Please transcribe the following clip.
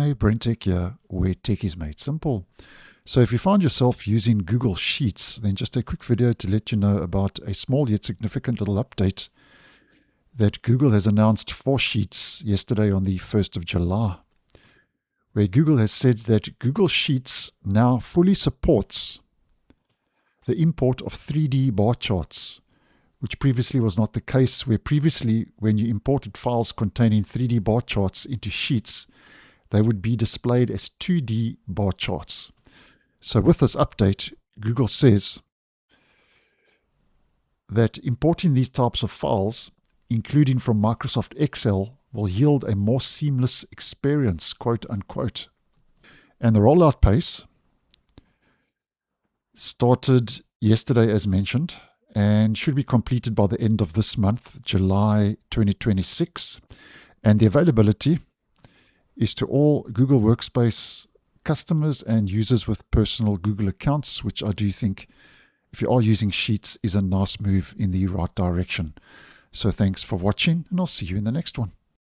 Hi, BrenTech here, where tech is made simple. So if you find yourself using Google Sheets, then just a quick video to let you know about a small yet significant little update that Google has announced for Sheets yesterday on the 1st of July, where Google has said that Google Sheets now fully supports the import of 3D bar charts, which previously was not the case, where previously when you imported files containing 3D bar charts into Sheets, they would be displayed as 2D bar charts. So with this update, Google says that importing these types of files, including from Microsoft Excel, will yield a more seamless experience, quote unquote. And the rollout pace started yesterday, as mentioned, and should be completed by the end of this month, July 2026. And the availability is to all Google Workspace customers and users with personal Google accounts, which I do think, if you are using Sheets, is a nice move in the right direction. So thanks for watching, and I'll see you in the next one.